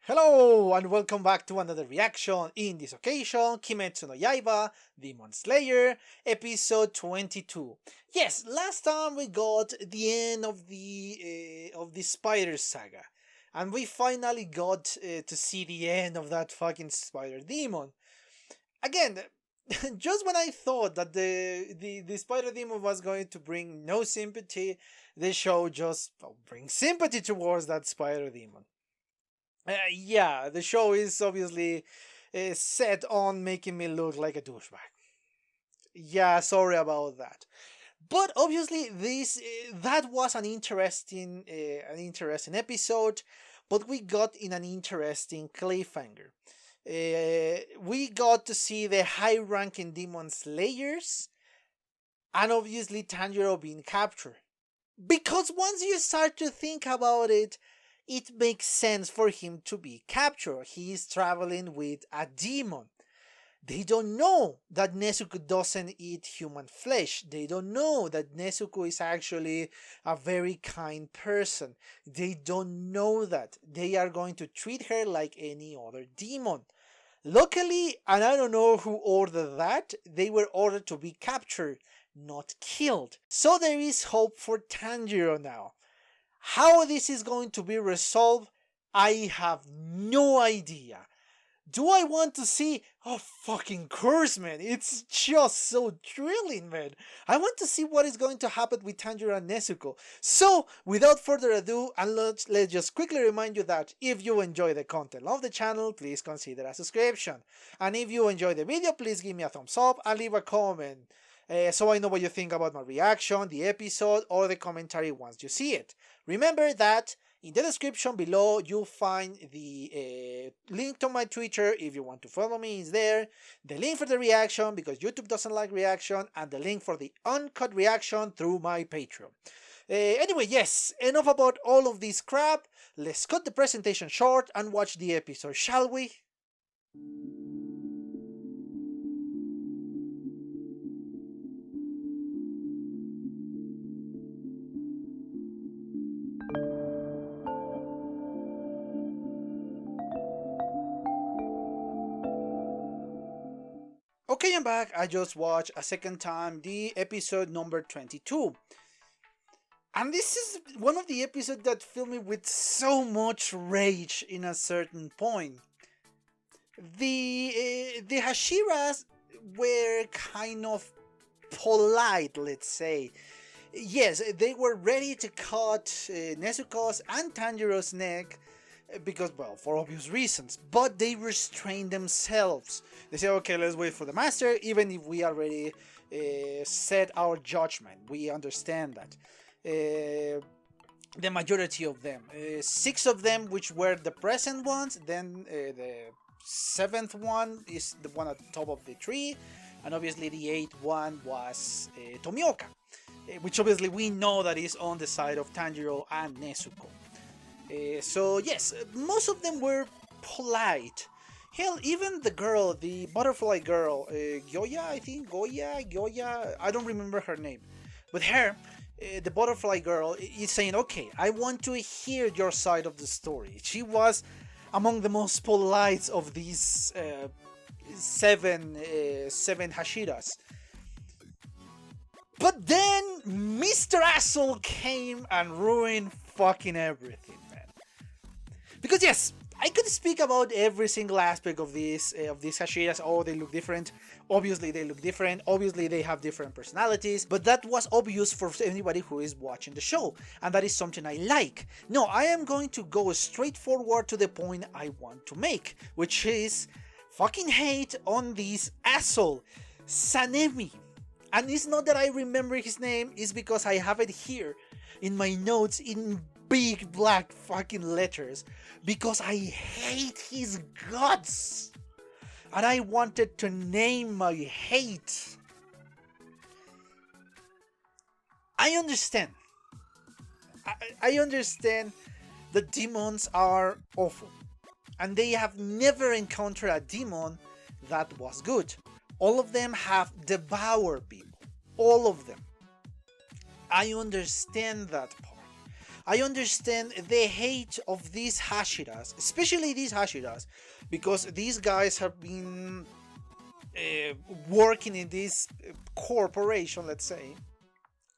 Hello and welcome back to another reaction. In this occasion, Kimetsu no Yaiba, Demon Slayer, episode 22. Yes, last time we got the end of the Spider Saga, and we finally got to see the end of that fucking Spider Demon. Again, just when I thought that the Spider Demon was going to bring no sympathy, the show just brings sympathy towards that Spider Demon. Yeah, the show is obviously set on making me look like a douchebag. Yeah, sorry about that. But obviously, this that was an interesting episode. But we got in an interesting cliffhanger. We got to see the high-ranking demon slayers, and obviously Tanjiro being captured. Because once you start to think about it, it makes sense for him to be captured. He is traveling with a demon. They don't know that Nezuko doesn't eat human flesh. They don't know that Nezuko is actually a very kind person. They don't know that. They are going to treat her like any other demon. Luckily, and I don't know who ordered that, they were ordered to be captured, not killed. So there is hope for Tanjiro now. How this is going to be resolved, I have no idea. Do I want to see? Oh, fucking course, man. It's just so thrilling, man. I want to see what is going to happen with Tanjiro and Nezuko. So, without further ado, and let's just quickly remind you that if you enjoy the content of the channel, please consider a subscription. And if you enjoy the video, please give me a thumbs up and leave a comment. So I know what you think about my reaction, the episode, or the commentary once you see it. Remember that in the description below you'll find the link to my Twitter if you want to follow me is there, the link for the reaction because YouTube doesn't like reaction, and the link for the uncut reaction through my Patreon. Anyway, yes, enough about all of this crap. Let's cut the presentation short and watch the episode, shall we? Okay, I'm back. I just watched a second time the episode number 22. And this is one of the episodes that filled me with so much rage in a certain point. The Hashiras were kind of polite, let's say. Yes, they were ready to cut Nezuko's and Tanjiro's neck because, well, for obvious reasons, but they restrained themselves. They say, okay, let's wait for the master, even if we already said our judgment. We understand that. The majority of them, 6 of them, which were the present ones, then the 7th one is the one at the top of the tree, and obviously the 8th one was Tomioka, which obviously we know that is on the side of Tanjiro and Nezuko. So yes, most of them were polite. Hell, even the girl, the butterfly girl, Gyoya, I think, Gyoya, I don't remember her name. But her, the butterfly girl, is saying, okay, I want to hear your side of the story. She was among the most polite of these seven Hashiras. But then Mr. Asshole came and ruined fucking everything, man. Because yes, I could speak about every single aspect of these Hashiras. Oh, they look different. Obviously, they look different. Obviously, they have different personalities. But that was obvious for anybody who is watching the show. And that is something I like. No, I am going to go straight forward to the point I want to make, which is fucking hate on this asshole, Sanemi. And it's not that I remember his name, it's because I have it here in my notes in big black fucking letters, because I hate his guts. And I wanted to name my hate. I understand. I understand that demons are awful. And they have never encountered a demon that was good. All of them have devoured people. All of them. I understand that part. I understand the hate of these Hashiras, especially these Hashiras, because these guys have been working in this corporation, let's say,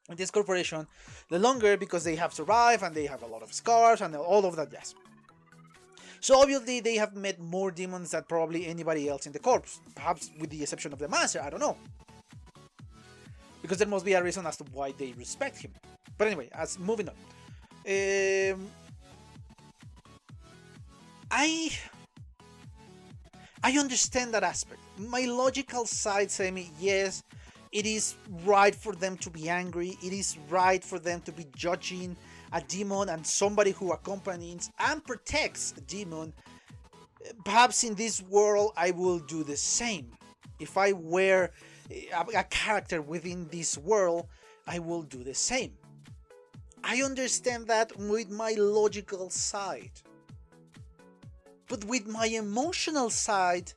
in this corporation, the longer, because they have survived and they have a lot of scars and all of that, yes. So obviously they have met more demons than probably anybody else in the corps, perhaps with the exception of the master, I don't know. Because there must be a reason as to why they respect him. But anyway, as moving on. I understand that aspect. My logical side say me, yes, it is right for them to be angry. It is right for them to be judging a demon and somebody who accompanies and protects a demon. Perhaps in this world I will do the same. If I were a character within this world, I will do the same. I understand that with my logical side. But with my emotional side,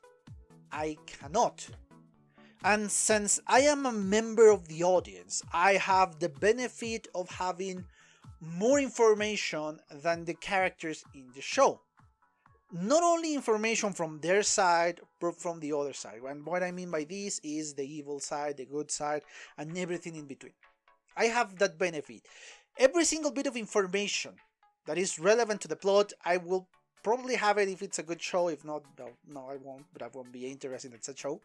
I cannot. And since I am a member of the audience, I have the benefit of having more information than the characters in the show. Not only information from their side, but from the other side. And what I mean by this is the evil side, the good side, and everything in between. I have that benefit. Every single bit of information that is relevant to the plot, I will probably have it if it's a good show. If not, no, I won't. But I won't be interested in such show.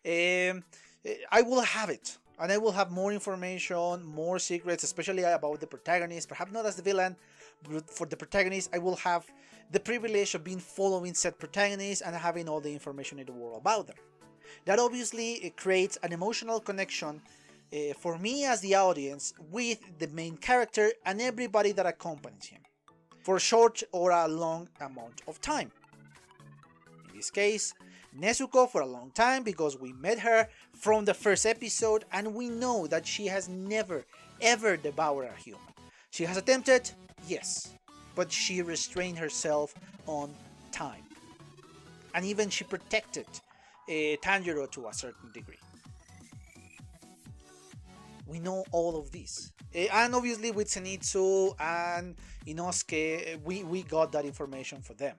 I will have it, and I will have more information, more secrets, especially about the protagonist. Perhaps not as the villain, but for the protagonist, I will have the privilege of being following said protagonist and having all the information in the world about them. That obviously creates an emotional connection for me as the audience with the main character and everybody that accompanies him, for a short or a long amount of time. In this case, Nezuko for a long time, because we met her from the first episode and we know that she has never ever devoured a human. She has attempted, yes, but she restrained herself on time. And even she protected Tanjiro to a certain degree. We know all of this. And obviously with Zenitsu and Inosuke, we got that information for them.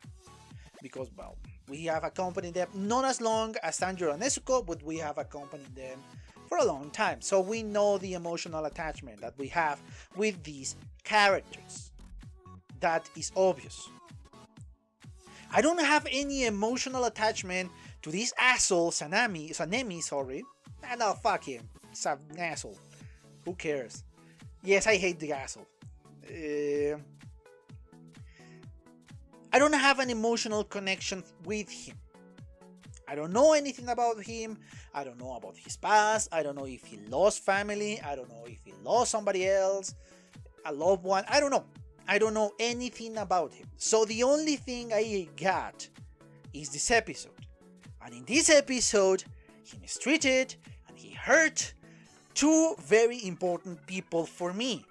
Because, well, we have accompanied them not as long as Tanjiro and Nezuko, but we have accompanied them for a long time. So we know the emotional attachment that we have with these characters. That is obvious. I don't have any emotional attachment to this asshole Sanemi, sorry. No, fuck him. It's an asshole. Who cares? Yes, I hate the asshole. I don't have an emotional connection with him. I don't know anything about him. I don't know about his past. I don't know if he lost family. I don't know if he lost somebody else, a loved one. I don't know. I don't know anything about him. So the only thing I got is this episode. And in this episode, he mistreated and he hurt two very important people for me,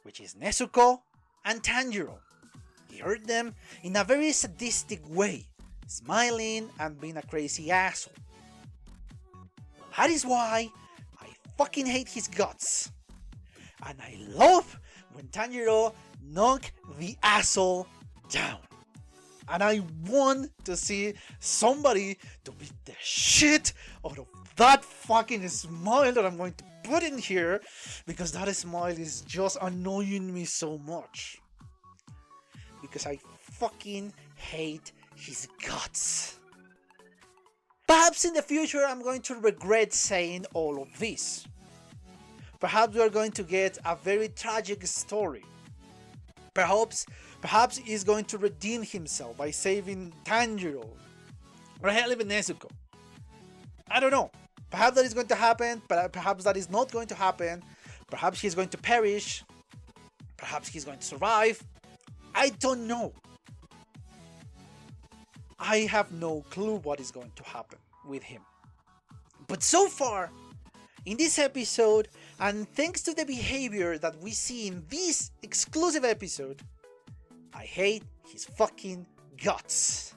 which is Nezuko and Tanjiro. He hurt them in a very sadistic way, smiling and being a crazy asshole. That is why I fucking hate his guts. And I love when Tanjiro knock the asshole down. And I want to see somebody to beat the shit out of that fucking smile that I'm going to put in here, because that smile is just annoying me so much. Because I fucking hate his guts. Perhaps in the future I'm going to regret saying all of this. Perhaps we are going to get a very tragic story. Perhaps he's going to redeem himself by saving Tanjiro. Or hell, even Nezuko. I don't know. Perhaps that is going to happen, but perhaps that is not going to happen. Perhaps he's going to perish. Perhaps he's going to survive. I don't know. I have no clue what is going to happen with him. But so far, in this episode, and thanks to the behavior that we see in this exclusive episode, I hate his fucking guts.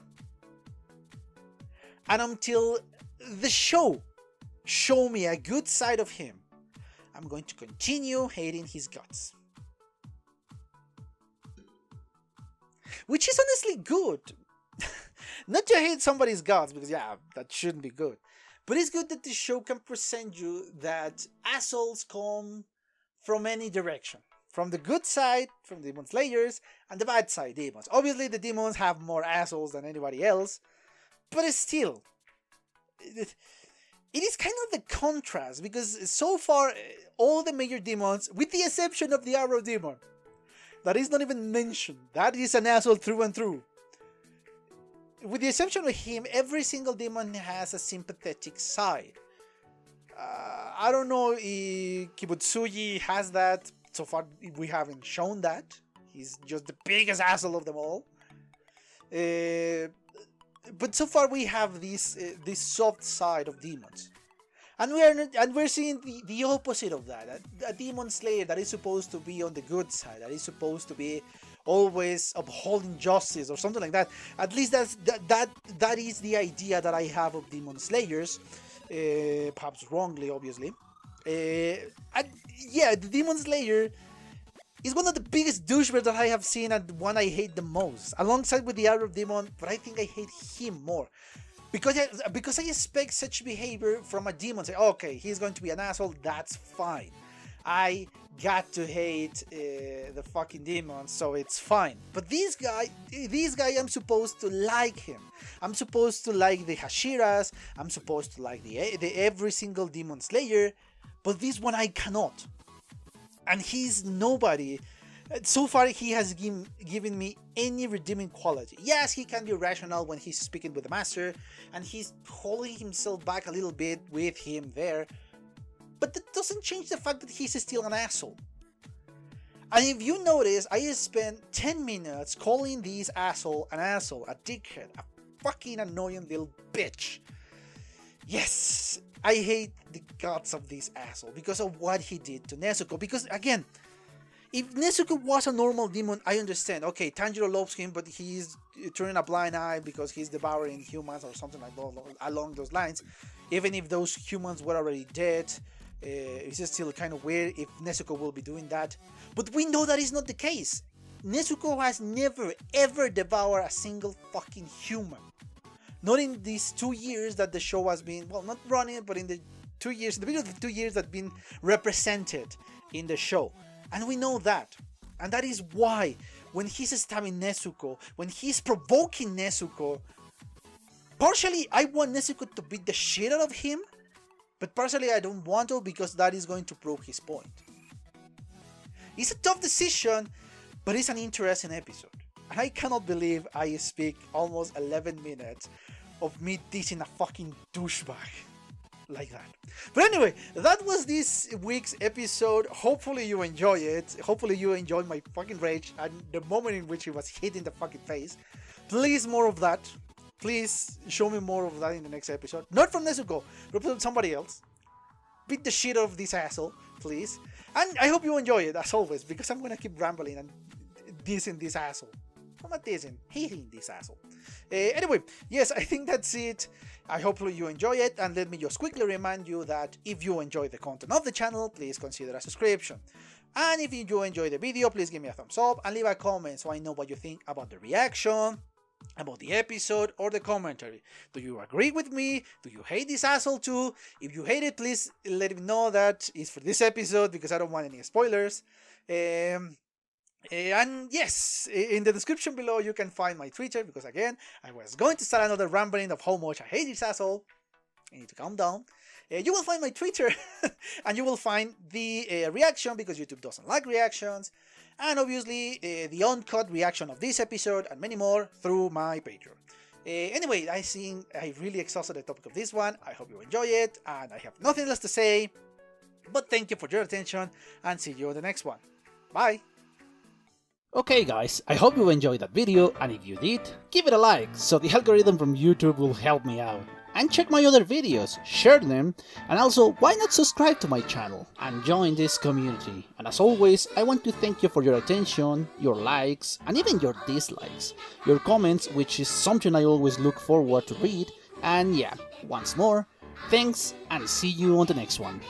And until the show me a good side of him, I'm going to continue hating his guts. which is honestly good. Not to hate somebody's gods, because yeah, that shouldn't be good. But it's good that the show can present you that assholes come from any direction. From the good side, from Demon Slayers, and the bad side, demons. Obviously, the demons have more assholes than anybody else, but still, it is kind of the contrast, because so far, all the major demons, with the exception of the Arrow Demon, that is not even mentioned, that is an asshole through and through. With the exception of him, every single demon has a sympathetic side. I don't know if Kibutsuji has that. So far, we haven't shown that. He's just the biggest asshole of them all. But so far, we have this soft side of demons, and we're seeing the opposite of that. A demon slayer that is supposed to be on the good side, that is supposed to be always upholding justice or something like that. At least that is the idea that I have of demon slayers, perhaps wrongly, obviously. And yeah, the demon slayer is one of the biggest douchebags that I have seen, and one I hate the most, alongside with the Arrow Demon. But I think I hate him more because I expect such behavior from a demon. Say, okay, he's going to be an asshole. That's fine. I got to hate the fucking demon, so it's fine. But this guy, I'm supposed to like him. I'm supposed to like the Hashiras. I'm supposed to like the every single demon slayer. But this one I cannot. And he's nobody. So far, he has given me any redeeming quality. Yes, he can be rational when he's speaking with the master, and he's holding himself back a little bit with him there. But that doesn't change the fact that he's still an asshole. And if you notice, I spent 10 minutes calling this asshole, a dickhead, a fucking annoying little bitch. Yes, I hate the guts of this asshole because of what he did to Nezuko. Because again, if Nezuko was a normal demon, I understand. Okay, Tanjiro loves him, but he's turning a blind eye because he's devouring humans or something like that, along those lines. Even if those humans were already dead, it's just still kind of weird if Nezuko will be doing that. But we know that is not the case. Nezuko has never ever devoured a single fucking human. Not in these 2 years that the show has been, well, not running, but in the 2 years, in the period of 2 years that have been represented in the show. And we know that. And that is why, when he's stabbing Nezuko, when he's provoking Nezuko, partially I want Nezuko to beat the shit out of him, but partially I don't want to, because that is going to prove his point. It's a tough decision, but it's an interesting episode. And I cannot believe I speak almost 11 minutes of me dissing a fucking douchebag like that. But anyway, that was this week's episode. Hopefully you enjoy it. Hopefully you enjoy my fucking rage and the moment in which he was hit in the fucking face. Please, more of that. Please show me more of that in the next episode. Not from Nezuko, but from somebody else. Beat the shit out of this asshole, please. And I hope you enjoy it, as always, because I'm gonna keep rambling and dissing this asshole. I'm not dissing, hating this asshole. Anyway, yes, I think that's it. I hope you enjoy it, and let me just quickly remind you that if you enjoy the content of the channel, please consider a subscription. And if you enjoy the video, please give me a thumbs up and leave a comment so I know what you think about the reaction, about the episode, or the commentary. Do you agree with me? Do you hate this asshole too? If you hate it, please let me know that it's for this episode, because I don't want any spoilers. And yes, in the description below you can find my Twitter, because again, I was going to start another rambling of how much I hate this asshole. I need to calm down. You will find my Twitter, and you will find the reaction, because YouTube doesn't like reactions, and obviously the uncut reaction of this episode and many more through my Patreon. Anyway, I think I really exhausted the topic of this one. I hope you enjoy it, and I have nothing else to say, but thank you for your attention, and see you on the next one. Bye! Okay guys, I hope you enjoyed that video, and if you did, give it a like, so the algorithm from YouTube will help me out. And check my other videos, share them, and also why not subscribe to my channel and join this community. And as always, I want to thank you for your attention, your likes, and even your dislikes, your comments, which is something I always look forward to read. And yeah, once more, thanks, and see you on the next one.